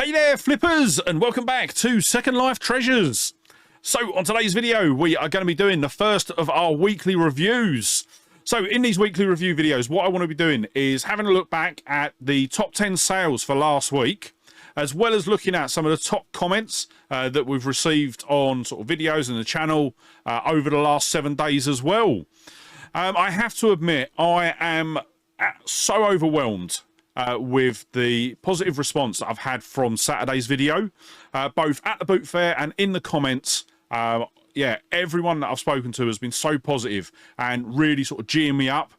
Hey there, flippers, and welcome back to Second Life Treasures. So, on today's video, we are going to be doing the first of our weekly reviews. So, in these weekly review videos, what I want to be doing is having a look back at the top 10 sales for last week, as well as looking at some of the top comments that we've received on sort of videos in the channel over the last 7 days as well. I have to admit, I am so overwhelmed with the positive response that I've had from Saturday's video, both at the boot fair and in the comments. Yeah, everyone that I've spoken to has been so positive and really sort of geeing me up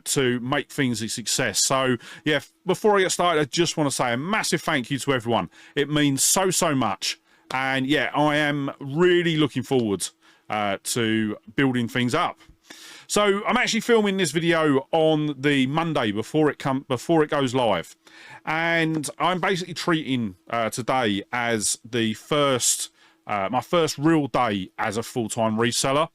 to make things a success. So yeah, before I get started, I just want to say a massive thank you to everyone. It means so much, and yeah, I am really looking forward to building things up. So I'm actually filming this video on the Monday before it goes live, and I'm basically treating today as the first my first real day as a full-time reseller.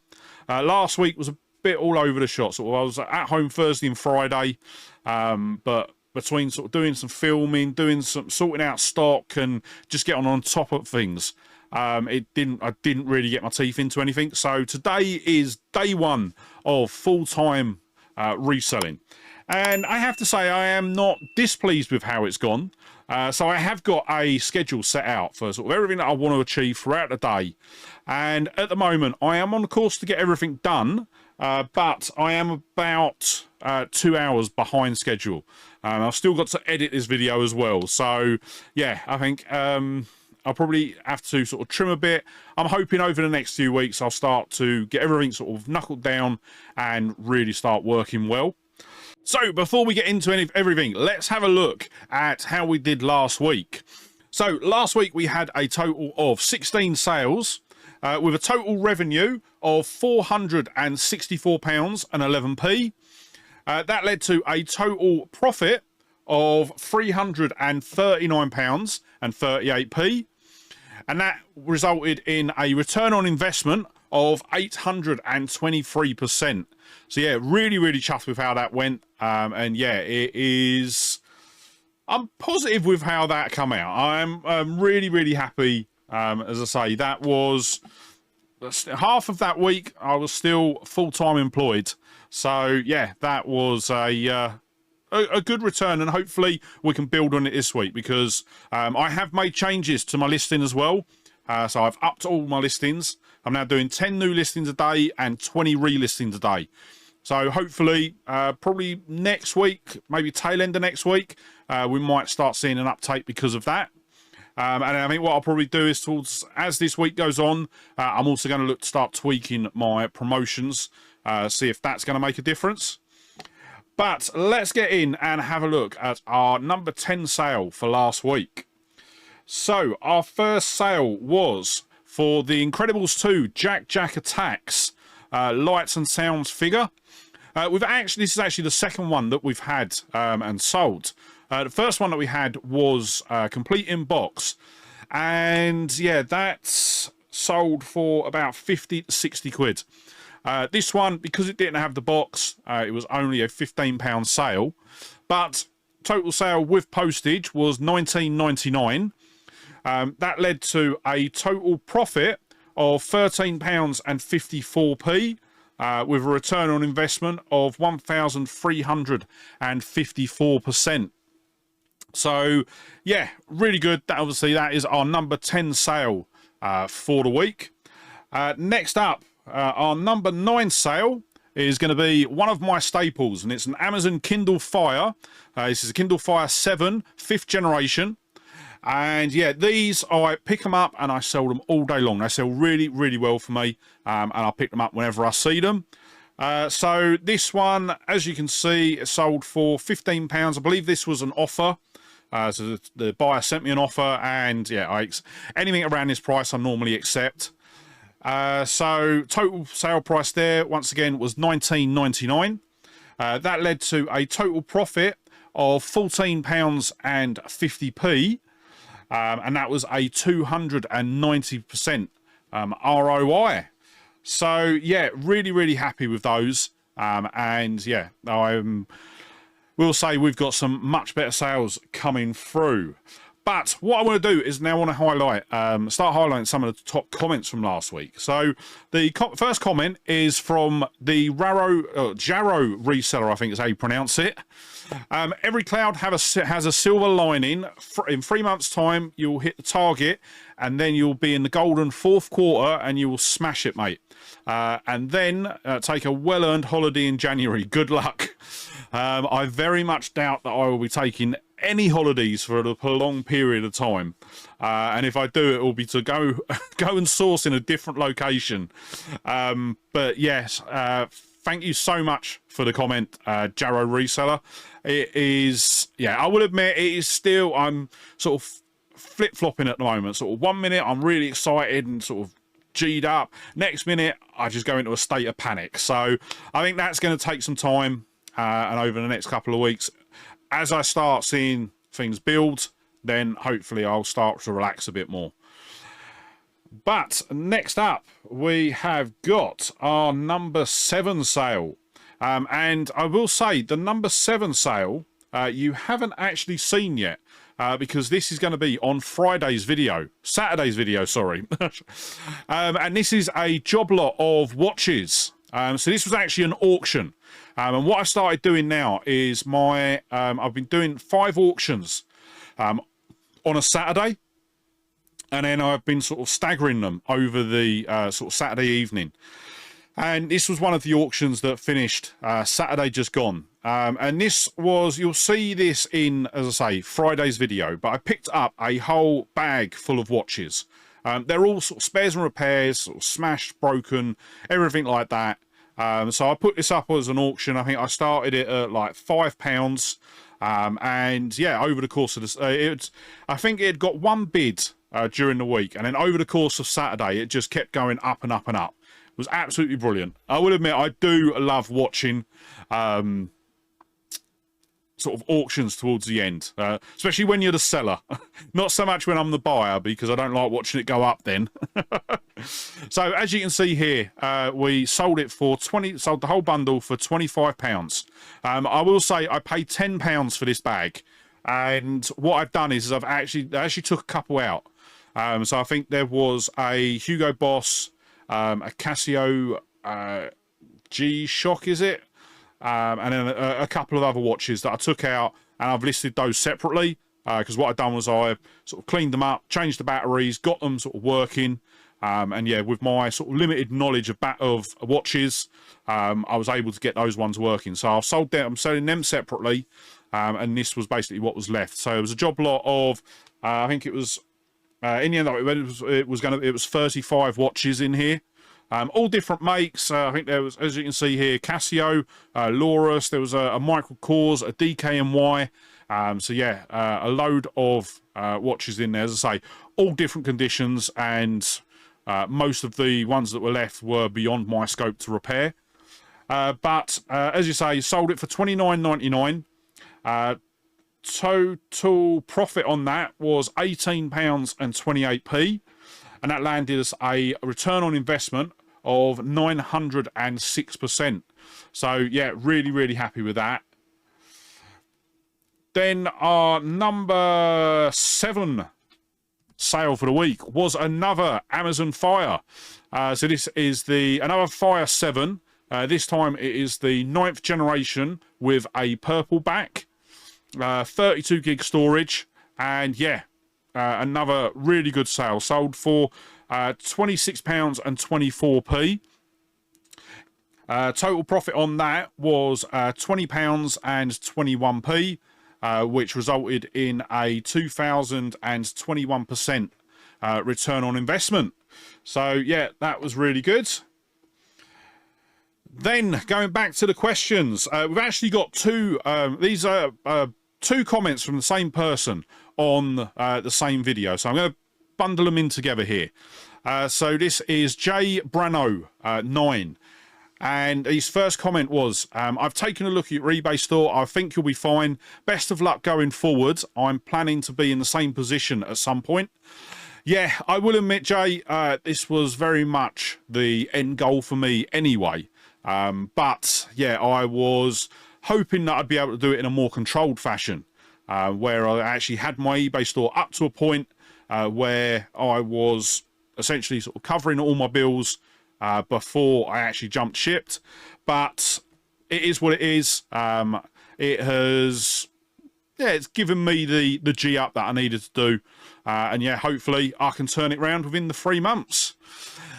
Last week was a bit all over the shop. So I was at home Thursday and Friday, but between sort of doing some filming, doing some sorting out stock, and just getting on top of things, I didn't really get my teeth into anything. So today is day one of full-time reselling, and I have to say I am not displeased with how it's gone. So I have got a schedule set out for sort of everything that I want to achieve throughout the day, and at the moment I am on course to get everything done, but I am about 2 hours behind schedule. I've still got to edit this video as well, so yeah, I think I'll probably have to sort of trim a bit. I'm hoping over the next few weeks I'll start to get everything sort of knuckled down and really start working well. So before we get into everything, let's have a look at how we did last week. So last week we had a total of 16 sales with a total revenue of £464.11. That led to a total profit of £339.38, and that resulted in a return on investment of 823%. So yeah, really chuffed with how that went, and yeah, I'm positive with how that come out. I'm really happy. As I say, that was half of that week I was still full-time employed, so yeah, that was a good return, and hopefully we can build on it this week, because I have made changes to my listing as well. So I've upped all my listings. I'm now doing 10 new listings a day and 20 relistings a day. So hopefully, probably next week, maybe tail end of next week, we might start seeing an uptake because of that. And I think what I'll probably do is, as this week goes on, I'm also going to look to start tweaking my promotions, see if that's going to make a difference. But let's get in and have a look at our number 10 sale for last week. So our first sale was for the Incredibles 2 Jack Attacks lights and sounds figure. This is actually the second one that we've had and sold. The first one that we had was complete in box, and yeah, that's sold for about 50 to 60 quid. This one, because it didn't have the box, it was only a £15 sale, but total sale with postage was £19.99. That led to a total profit of £13.54, with a return on investment of 1,354%. So yeah, really good. Obviously that is our number 10 sale for the week. Next up, our number 9 sale is going to be one of my staples, and it's an Amazon Kindle Fire. This is a Kindle Fire 7 5th generation. And yeah, these, I pick them up and I sell them all day long. They sell really well for me, and I pick them up whenever I see them. So this one, as you can see, it sold for £15. I believe this was an offer. So the buyer sent me an offer, and yeah, anything around this price I normally accept. So total sale price there, once again, was £19.99. That led to a total profit of £14.50. And that was a 290% ROI. So yeah, really happy with those. And yeah, we'll say we've got some much better sales coming through. But what I want to do is now want to highlight, start highlighting some of the top comments from last week. So the first comment is from the Jarrow reseller, I think is how you pronounce it. Every cloud has a silver lining. In 3 months' time, you'll hit the target, and then you'll be in the golden fourth quarter, and you will smash it, mate. And then take a well-earned holiday in January. Good luck. I very much doubt that I will be taking any holidays for a prolonged period of time, and if I do, it will be to go and source in a different location. But yes, thank you so much for the comment, Jarrow reseller. It is, yeah, I will admit it is still, I'm sort of flip-flopping at the moment. Sort of 1 minute I'm really excited and sort of G'd up, next minute I just go into a state of panic. So I think that's going to take some time, and over the next couple of weeks, as I start seeing things build, then hopefully I'll start to relax a bit more. But next up, we have got our number 7 sale. And I will say the number 7 sale, you haven't actually seen yet, because this is going to be on Saturday's video, sorry. And this is a job lot of watches. So this was actually an auction. And what I've started doing now is I've been doing 5 auctions on a Saturday, and then I've been sort of staggering them over the sort of Saturday evening. And this was one of the auctions that finished Saturday just gone. And this was, you'll see this in, as I say, Friday's video, but I picked up a whole bag full of watches. They're all sort of spares and repairs, sort of smashed, broken, everything like that. So I put this up as an auction. I think I started it at like £5. And yeah, over the course of this, I think it got 1 bid during the week. And then over the course of Saturday, it just kept going up and up and up. It was absolutely brilliant. I will admit, I do love watching sort of auctions towards the end, especially when you're the seller. Not so much when I'm the buyer, because I don't like watching it go up then. So as you can see here, we sold the whole bundle for £25. I will say I paid £10 for this bag, and what I've done is I actually took a couple out. So I think there was a Hugo Boss, a Casio G-Shock, is it? And then a couple of other watches that I took out, and I've listed those separately, because what I've done was I sort of cleaned them up, changed the batteries, got them sort of working, and yeah, with my sort of limited knowledge of watches, I was able to get those ones working. So I'm selling them separately, and this was basically what was left. So it was a job lot of, I think it was, in the end it was 35 watches in here. All different makes. I think there was, as you can see here, Casio, Laurus, there was a Michael Kors, a DKNY. So yeah, a load of watches in there, as I say, all different conditions, and most of the ones that were left were beyond my scope to repair. But as you say, sold it for £29.99. Total profit on that was £18.28, and that landed us a return on investment of 906%. So yeah, really happy with that. Then our number 7 sale for the week was another Amazon Fire. So this is another Fire 7. This time it is the 9th generation with a purple back, 32 gig storage, and yeah, another really good sale. Sold for £26.24. Total profit on that was £20.21, which resulted in a 2,021% return on investment. So yeah, that was really good. Then going back to the questions, we've actually got two. These are 2 comments from the same person on the same video. So I'm going to bundle them in together here. So this is J Brano 9, and his first comment was, I've taken a look at your eBay store. I think you'll be fine. Best of luck going forward. I'm planning to be in the same position at some point. Yeah, I will admit, Jay, this was very much the end goal for me anyway. But yeah, I was hoping that I'd be able to do it in a more controlled fashion. where I actually had my eBay store up to a point where I was essentially sort of covering all my bills before I actually jumped shipped. But it is what it is. It has, yeah, it's given me the G up that I needed to do. And yeah, hopefully I can turn it around within the 3 months.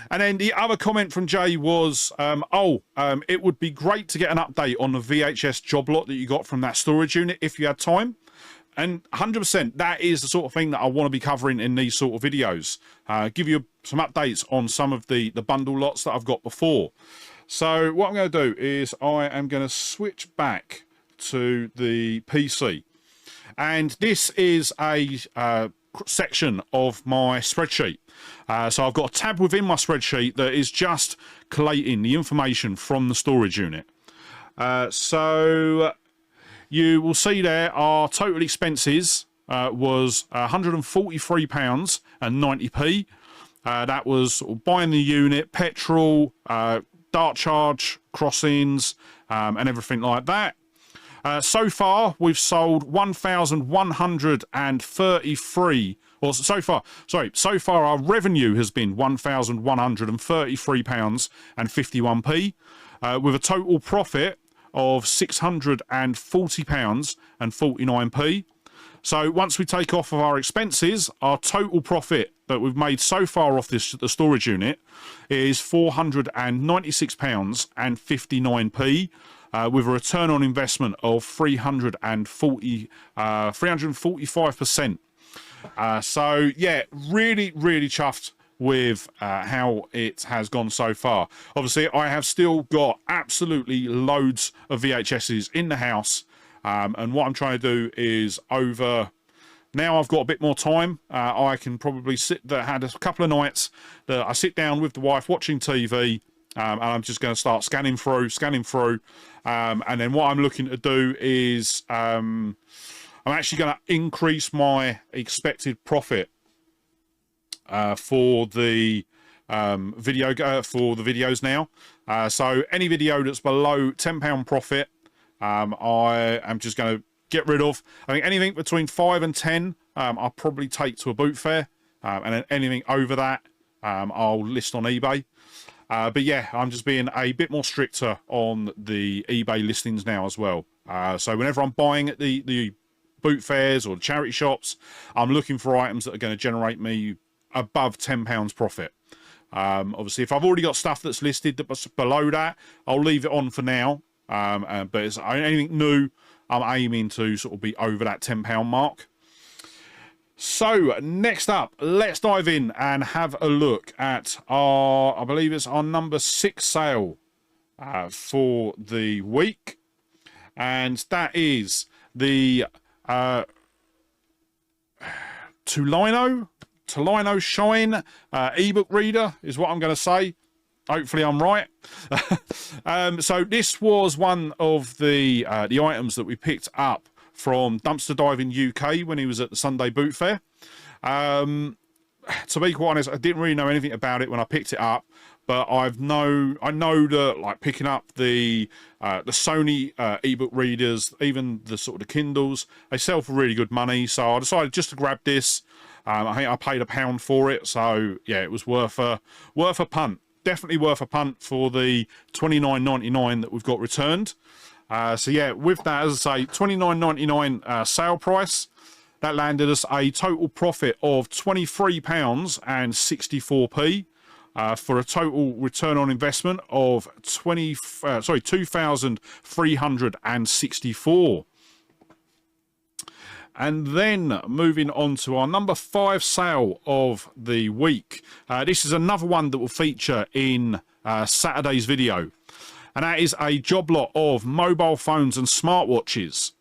And then the other comment from Jay was, it would be great to get an update on the VHS job lot that you got from that storage unit if you had time. And 100%, that is the sort of thing that I want to be covering in these sort of videos. Give you some updates on some of the bundle lots that I've got before. So what I'm going to do is I am going to switch back to the PC. And this is a section of my spreadsheet. So I've got a tab within my spreadsheet that is just collating the information from the storage unit. So you will see there our total expenses was £143.90. That was sort of buying the unit, petrol, dart charge, crossings, and everything like that. So far, we've sold 1,133, or so far our revenue has been £1,133.51, with a total profit of £640.49. So once we take off of our expenses, our total profit that we've made so far off the storage unit is £496.59. With a return on investment of 345%. So yeah, really chuffed with how it has gone so far. Obviously, I have still got absolutely loads of VHSs in the house, and what I'm trying to do is now I've got a bit more time. I can probably had a couple of nights that I sit down with the wife watching TV. And I'm just going to start scanning through. And then what I'm looking to do is I'm actually going to increase my expected profit for the videos now. So any video that's below £10 profit, I am just going to get rid of. I think anything between 5 and 10, I'll probably take to a boot fair, and then anything over that, I'll list on eBay. But yeah, I'm just being a bit more stricter on the eBay listings now as well. So whenever I'm buying at the boot fairs or the charity shops, I'm looking for items that are going to generate me above £10 profit. Obviously, if I've already got stuff that's listed that's below that, I'll leave it on for now. But it's anything new, I'm aiming to sort of be over that £10 mark. So next up, let's dive in and have a look at our, I believe it's our number 6 sale for the week. And that is the Tolino Shine ebook reader is what I'm going to say. Hopefully I'm right. So this was one of the items that we picked up from Dumpster Diving UK when he was at the Sunday Boot Fair. To be quite honest, I didn't really know anything about it when I picked it up, but I know that like picking up the Sony ebook readers, even the sort of the Kindles, they sell for really good money. So I decided just to grab this. I think I paid £1 for it, so yeah, it was worth a punt. Definitely worth a punt for the $29.99 that we've got returned. So yeah, with that, as I say, $29.99 sale price, that landed us a total profit of £23.64 for a total return on investment of $2,364. And then moving on to our number 5 sale of the week. This is another one that will feature in Saturday's video. And that is a job lot of mobile phones and smartwatches.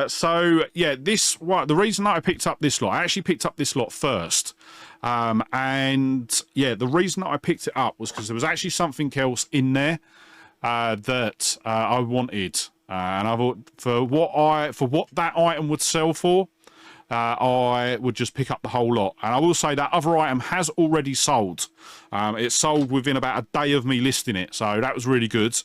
So yeah, the reason that I picked up this lot, I actually picked up this lot first. And yeah, the reason that I picked it up was because there was actually something else in there that I wanted. And I thought for what that item would sell for, I would just pick up the whole lot. And I will say that other item has already sold. It sold within about a day of me listing it, so that was really good.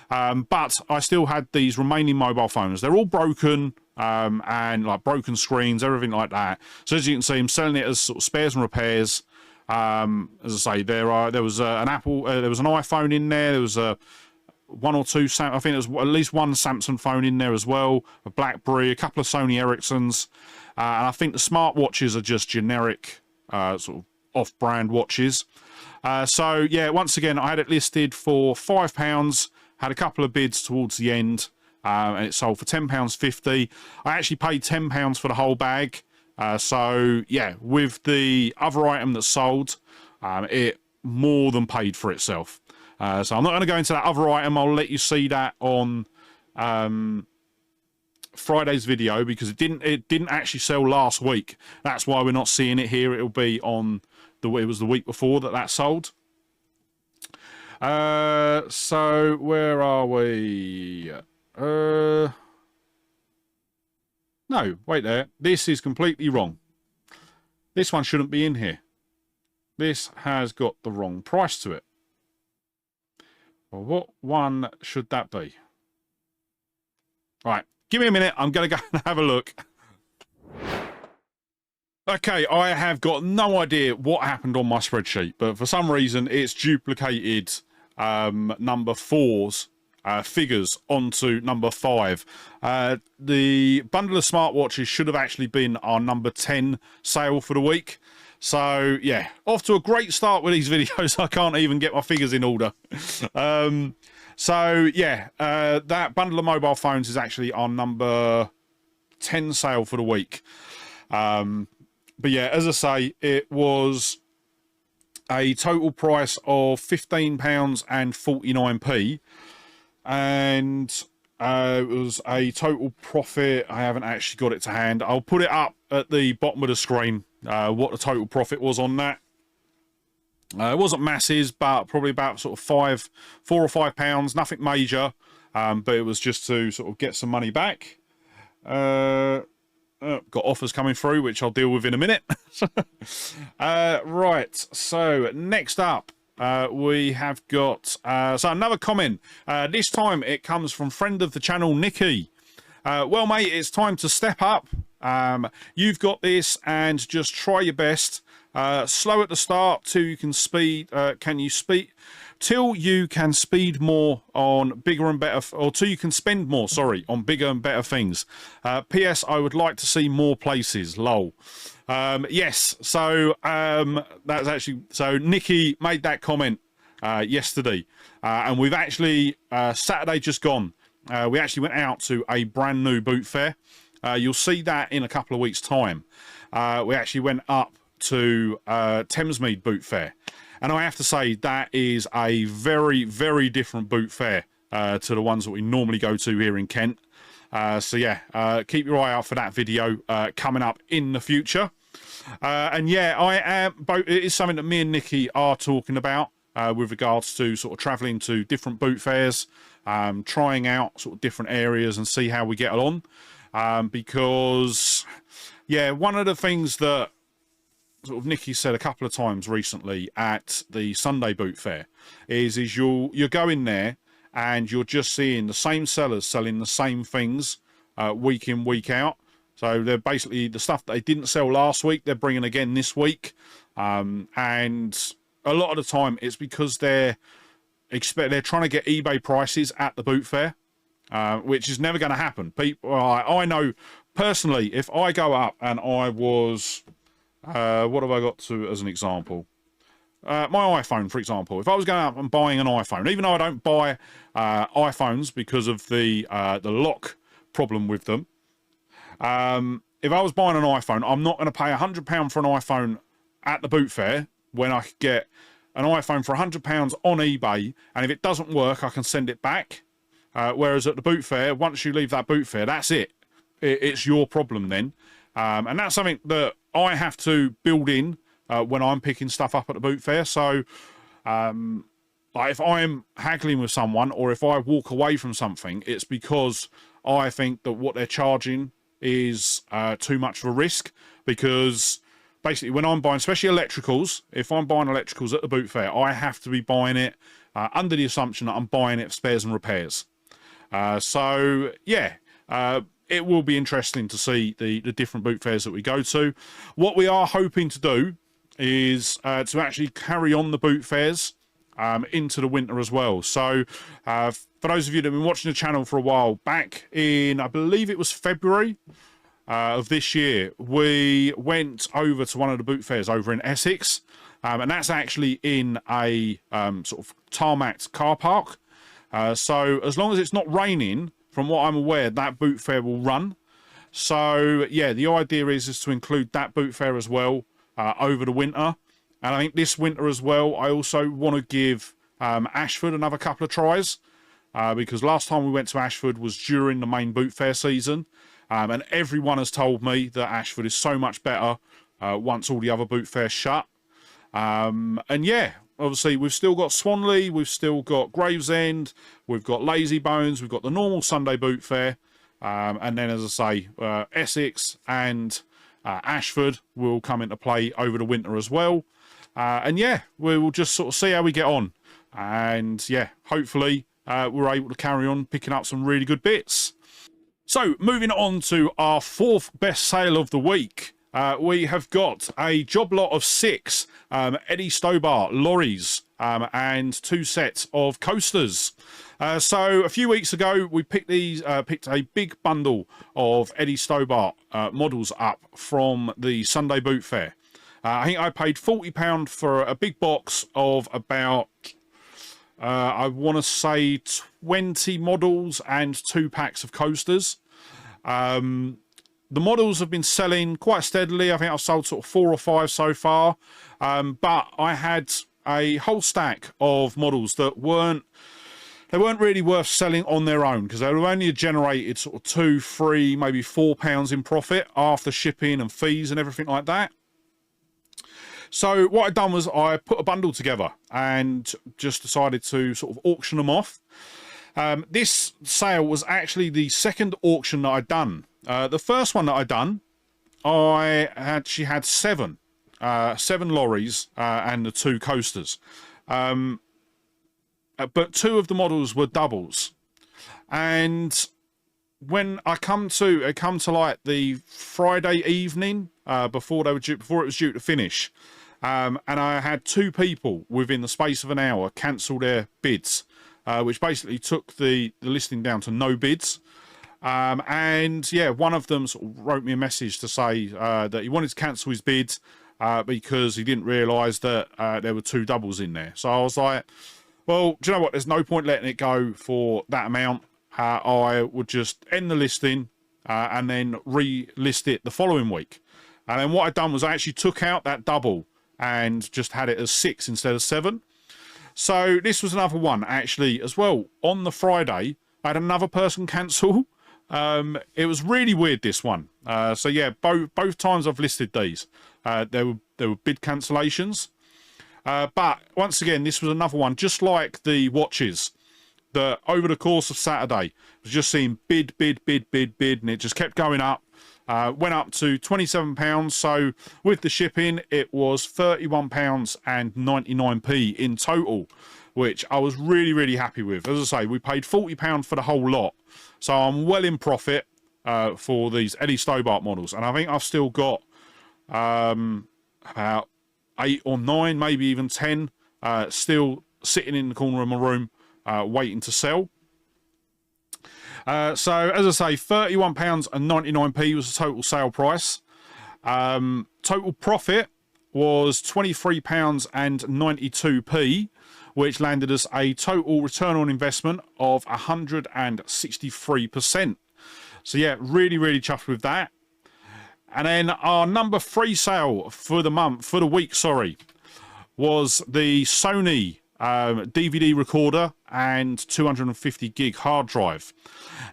But I still had these remaining mobile phones. They're all broken. and like broken screens, everything like that. So as you can see, I'm selling it as sort of spares and repairs. As I say, there was an Apple, there was an iPhone in there. There was one or two, I think there was at least one Samsung phone in there as well, a BlackBerry, a couple of Sony Ericssons, and I think the smartwatches are just generic sort of off-brand watches. So yeah, once again, I had it listed for £5, had a couple of bids towards the end, and it sold for £10.50. I actually paid £10 for the whole bag. So yeah, with the other item that sold, it more than paid for itself. So I'm not going to go into that other item. I'll let you see that on Friday's video, because it didn't actually sell last week. That's why we're not seeing it here. It'll be on it was the week before that sold. So where are we? No, wait there. This is completely wrong. This one shouldn't be in here. This has got the wrong price to it. Well, what one should that be? Right, give me a minute. I'm going to go and have a look. Okay, I have got no idea what happened on my spreadsheet, but for some reason it's duplicated number 4's figures onto number 5. The bundle of smartwatches should have actually been our number 10 sale for the week. So yeah, off to a great start with these videos. I can't even get my figures in order. So yeah, that bundle of mobile phones is actually our number 10 sale for the week. But yeah, as I say, it was a total price of £15.49, and it was a total profit. I haven't actually got it to hand. I'll put it up at the bottom of the screen, what the total profit was on that. It wasn't masses, but probably about sort of £4 or £5, nothing major, but it was just to sort of get some money back. Got offers coming through, which I'll deal with in a minute. Right, so next up, we have got so another comment. This time it comes from friend of the channel, Nikki. Well, mate, it's time to step up. You've got this, and just try your best. Slow at the start till you can speed. Till you can speed more on bigger and better, or till you can spend more, sorry, on bigger and better things. P.S. I would like to see more places. Lol. Yes, so that's actually, so Nikki made that comment yesterday, and we've actually Saturday just gone. We actually went out to a brand new boot fair. You'll see that in a couple of weeks' time. We actually went up to Thamesmead Boot Fair. And I have to say, that is a very, very different boot fair to the ones that we normally go to here in Kent. So yeah, keep your eye out for that video coming up in the future. And yeah, it is something that me and Nikki are talking about with regards to sort of travelling to different boot fairs, trying out sort of different areas and see how we get along. Because, yeah, one of the things that sort of Nikki said a couple of times recently at the Sunday boot fair is you're going there and you're just seeing the same sellers selling the same things week in, week out. So they're basically the stuff that they didn't sell last week, they're bringing again this week. And a lot of the time it's because they're trying to get eBay prices at the boot fair, which is never going to happen. People, I know personally, if I go up and I was... what have I got to as an example? My iPhone, for example. If I was going out and buying an iPhone, even though I don't buy iPhones because of the lock problem with them, if I was buying an iPhone, I'm not going to pay £100 for an iPhone at the boot fair when I could get an iPhone for £100 on eBay, and if it doesn't work, I can send it back. Whereas at the boot fair, once you leave that boot fair, that's it. It's your problem then. And that's something that I have to build in when I'm picking stuff up at the boot fair. So like if I'm haggling with someone, or if I walk away from something, it's because I think that what they're charging is too much of a risk. Because basically when I'm buying, especially electricals, if I'm buying electricals at the boot fair, I have to be buying it under the assumption that I'm buying it for spares and repairs. So yeah, it will be interesting to see the different boot fairs that we go to. What we are hoping to do is to actually carry on the boot fairs into the winter as well. So for those of you that have been watching the channel for a while, back in, I believe it was February of this year, we went over to one of the boot fairs over in Essex, and that's actually in a sort of tarmacked car park. So as long as it's not raining, from what I'm aware, that boot fair will run. So yeah, the idea is to include that boot fair as well over the winter. And I think this winter as well, I also want to give Ashford another couple of tries, because last time we went to Ashford was during the main boot fair season, and everyone has told me that Ashford is so much better once all the other boot fairs shut. And yeah, obviously we've still got Swanley, we've still got Gravesend, we've got Lazy Bones, we've got the normal Sunday boot fair, and then, as I say, Essex and Ashford will come into play over the winter as well. And yeah, we will just sort of see how we get on, and yeah, hopefully we're able to carry on picking up some really good bits. So moving on to our fourth best sale of the week, we have got a job lot of 6 Eddie Stobart lorries and 2 sets of coasters. So a few weeks ago we picked a big bundle of Eddie Stobart models up from the Sunday boot fair. I think I paid £40 for a big box of about, I want to say 20 models and 2 packs of coasters. The models have been selling quite steadily. I think I've sold sort of 4 or 5 so far. But I had a whole stack of models that weren't really worth selling on their own, because they were only generated sort of £2, £3, maybe £4 in profit after shipping and fees and everything like that. So what I've done was I put a bundle together and just decided to sort of auction them off. This sale was actually the second auction that I'd done. The first one that I'd done, I actually had 7 lorries and the 2 coasters. But 2 of the models were doubles. And when I come to like the Friday evening before it was due to finish, and I had 2 people within the space of an hour cancel their bids, which basically took the listing down to no bids. And yeah, one of them sort of wrote me a message to say that he wanted to cancel his bid because he didn't realise that there were 2 doubles in there. So I was like, well, do you know what? There's no point letting it go for that amount. I would just end the listing and then relist it the following week. And then what I'd done was I actually took out that double and just had it as 6 instead of 7. So this was another one actually as well. On the Friday, I had another person cancel. It was really weird, this one. So yeah, both times I've listed these, there were bid cancellations. But once again, this was another one, just like the watches, that over the course of Saturday, I was just seeing bid, and it just kept going up. Went up to £27. So with the shipping, it was £31.99 in total, which I was really happy with. As I say, we paid £40 for the whole lot, so I'm well in profit for these Eddie Stobart models. And I think I've still got about 8 or 9, maybe even 10 still sitting in the corner of my room waiting to sell. So as I say, £31.99 was the total sale price. Total profit was £23.92, which landed us a total return on investment of 163%. So yeah, really chuffed with that. And then our number 3 sale for the week, was the Sony DVD recorder and 250 gig hard drive.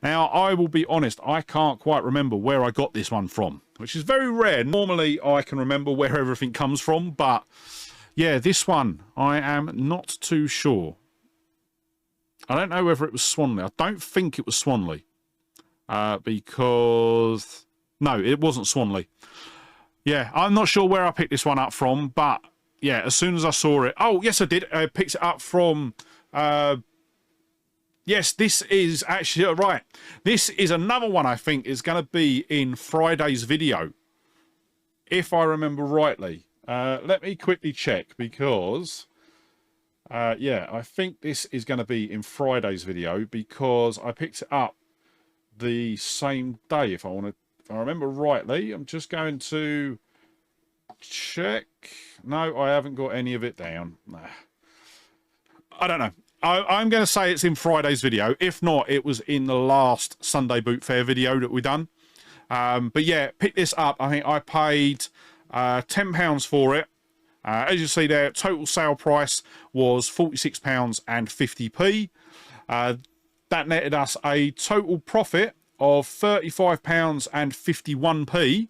Now, I will be honest, I can't quite remember where I got this one from, which is very rare. Normally, I can remember where everything comes from, but yeah, this one, I am not too sure. I don't know whether it was Swanley. I don't think it was Swanley, because no, it wasn't Swanley. Yeah, I'm not sure where I picked this one up from, but yeah, as soon as I saw it, oh yes, I did. I picked it up from, yeah, Yes, this is actually right. This is another one I think is going to be in Friday's video, if I remember rightly. Let me quickly check because, yeah, I think this is going to be in Friday's video because I picked it up the same day. If I remember rightly, I'm just going to check. No, I haven't got any of it down. Nah. I don't know. I'm going to say it's in Friday's video. If not, it was in the last Sunday Boot Fair video that we done. But yeah, pick this up. I think I paid £10 for it. As you see there, total sale price was £46.50. That netted us a total profit of £35.51,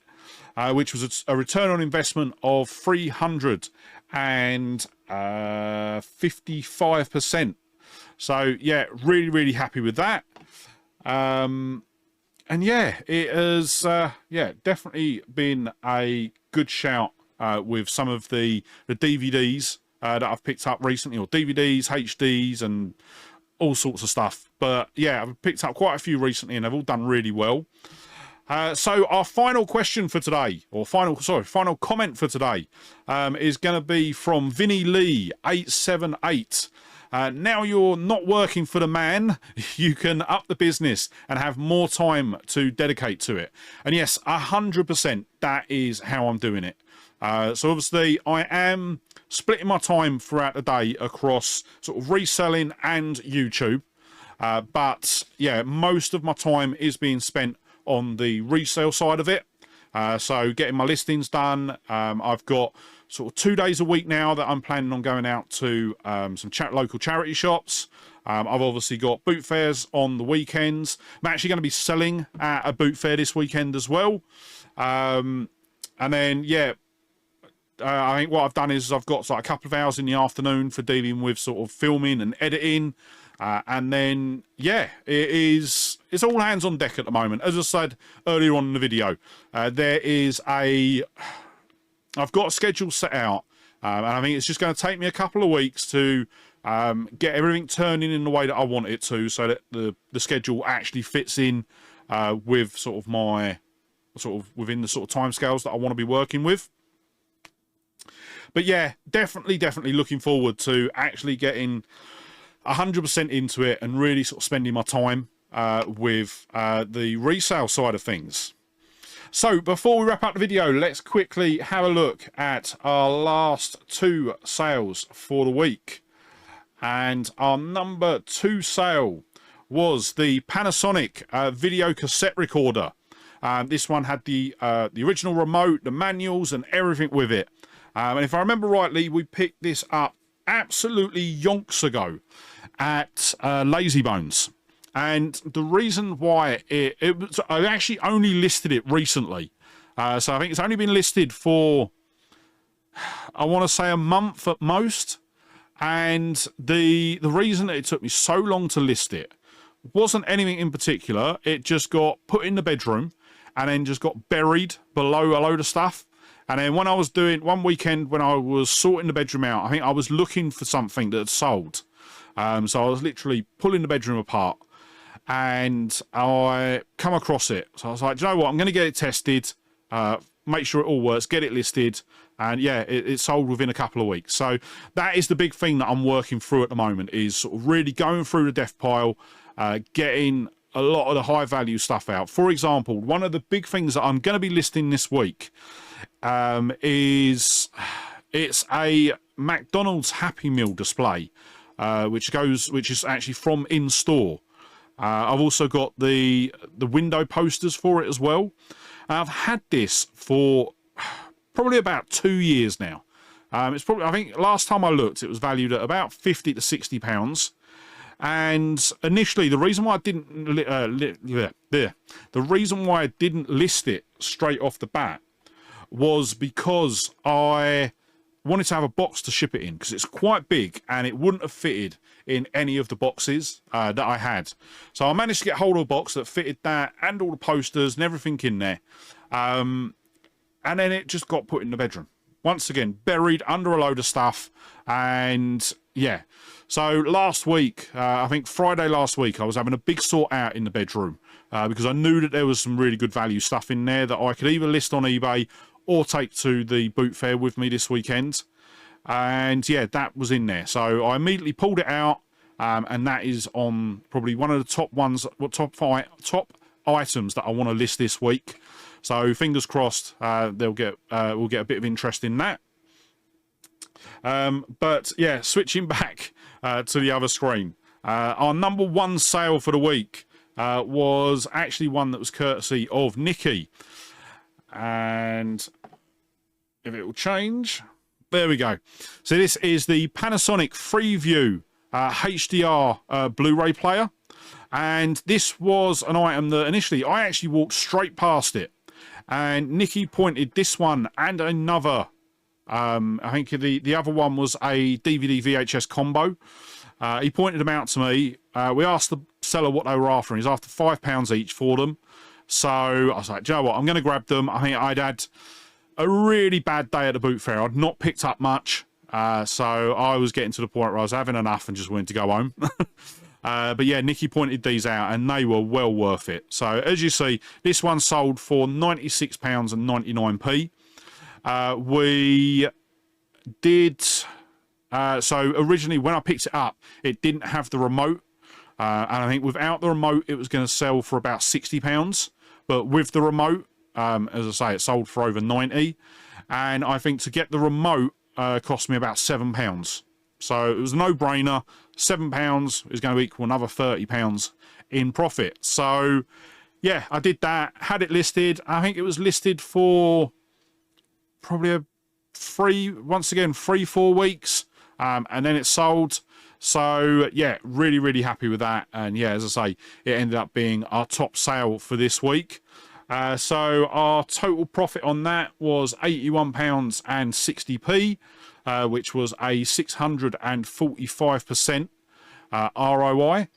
which was a return on investment of 355%. So yeah, really happy with that. And yeah, it has yeah, definitely been a good shout with some of the DVDs that I've picked up recently, or DVDs, HDs, and all sorts of stuff. But yeah, I've picked up quite a few recently, and they've all done really well. So our final question for today, or final comment for today, is going to be from Vinny Lee 878. Now you're not working for the man, you can up the business and have more time to dedicate to it. And yes, 100%, that is how I'm doing it. So obviously I am splitting my time throughout the day across sort of reselling and YouTube. But yeah, most of my time is being spent on the resale side of it. So getting my listings done. I've got sort of 2 days a week now that I'm planning on going out to some local charity shops. I've obviously got boot fairs on the weekends. I'm actually going to be selling at a boot fair this weekend as well. And then, yeah, I think what I've done is I've got like a couple of hours in the afternoon for dealing with sort of filming and editing. And then, yeah, it's all hands on deck at the moment. As I said earlier on in the video, I've got a schedule set out, and I think it's just going to take me a couple of weeks to get everything turning in the way that I want it to, so that the schedule actually fits in with sort of my within the sort of timescales that I want to be working with. But yeah, definitely looking forward to actually getting 100% into it and really sort of spending my time with the resale side of things. So before we wrap up the video, let's quickly have a look at our last 2 sales for the week. And our number 2 sale was the Panasonic video cassette recorder. This one had the original remote, the manuals, and everything with it. And if I remember rightly, we picked this up absolutely yonks ago at Lazy Bones. And the reason why I actually only listed it recently. So I think it's only been listed for, I want to say, a month at most. And the reason that it took me so long to list it wasn't anything in particular. It just got put in the bedroom and then just got buried below a load of stuff. And then when I was doing one weekend, when I was sorting the bedroom out, I think I was looking for something that had sold. So I was literally pulling the bedroom apart and I come across it. So I was like, do you know what? I'm going to get it tested, make sure it all works, get it listed. And yeah, it sold within a couple of weeks. So that is the big thing that I'm working through at the moment, is sort of really going through the death pile, getting a lot of the high value stuff out. For example, one of the big things that I'm going to be listing this week is it's a McDonald's Happy Meal display, which is actually from in store. I've also got the window posters for it as well. I've had this for probably about 2 years now. It's probably, I think last time I looked, it was valued at about £50 to £60. And initially, the reason why I didn't list it straight off the bat was because I wanted to have a box to ship it in, because it's quite big and it wouldn't have fitted in any of the boxes that I had. So I managed to get hold of a box that fitted that and all the posters and everything in there. And then it just got put in the bedroom. Once again, buried under a load of stuff. And Yeah. So last week, I think Friday last week, I was having a big sort out in the bedroom because I knew that there was some really good value stuff in there that I could either list on eBay or take to the boot fair with me this weekend. And yeah, that was in there. So I immediately pulled it out, and that is on probably one of the top ones, top items that I want to list this week. So fingers crossed, we'll get a bit of interest in that. But yeah, switching back to the other screen, our number one sale for the week was actually one that was courtesy of Nikki. And if it will change, there we go. So this is the Panasonic Freeview HDR Blu-ray player. And this was an item that initially I actually walked straight past it. And Nikki pointed this one and another. I think the other one was a DVD VHS combo. He pointed them out to me. We asked the seller what they were after, and he's after £5 each for them. So I was like, do you know what? I'm going to grab them. I think I'd had a really bad day at the boot fair. I'd not picked up much. So I was getting to the point where I was having enough and just wanted to go home. But yeah, Nikki pointed these out and they were well worth it. So as you see, this one sold for £96.99p. We did, so originally when I picked it up, it didn't have the remote. And I think without the remote, it was going to sell for about £60. But with the remote, as I say, it sold for over 90. And I think to get the remote cost me about £7. So it was a no-brainer. £7 is going to equal another £30 in profit. So yeah, I did that, had it listed. I think it was listed for probably a 3-4 weeks, and then it sold. So yeah, really happy with that. And yeah, as I say, it ended up being our top sale for this week. So our total profit on that was £81.60p, which was a 645% ROI.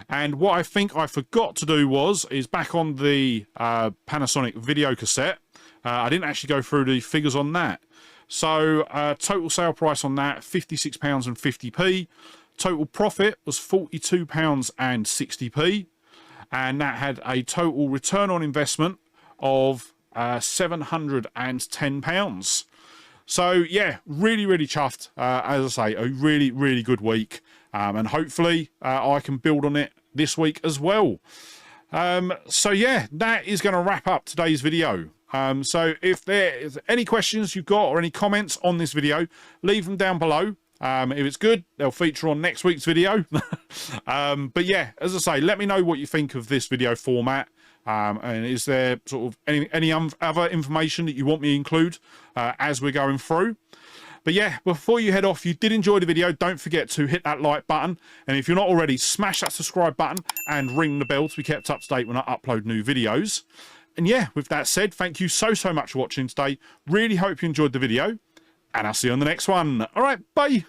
And what I think I forgot to do is back on the Panasonic video cassette, I didn't actually go through the figures on that. So total sale price on that, £56.50p. Total profit was £42.60p. And that had a total return on investment of £710. So yeah, really chuffed. As I say, a really good week. And hopefully I can build on it this week as well. So yeah, that is going to wrap up today's video. So if there is any questions you've got or any comments on this video, leave them down below. If it's good, they'll feature on next week's video. But yeah, as I say, let me know what you think of this video format. And is there sort of any other information that you want me to include as we're going through? But yeah, before you head off, if you did enjoy the video, don't forget to hit that like button. And if you're not already, smash that subscribe button and ring the bell to be kept up to date when I upload new videos. And yeah, with that said, thank you so much for watching today. Really hope you enjoyed the video, and I'll see you on the next one. All right, bye.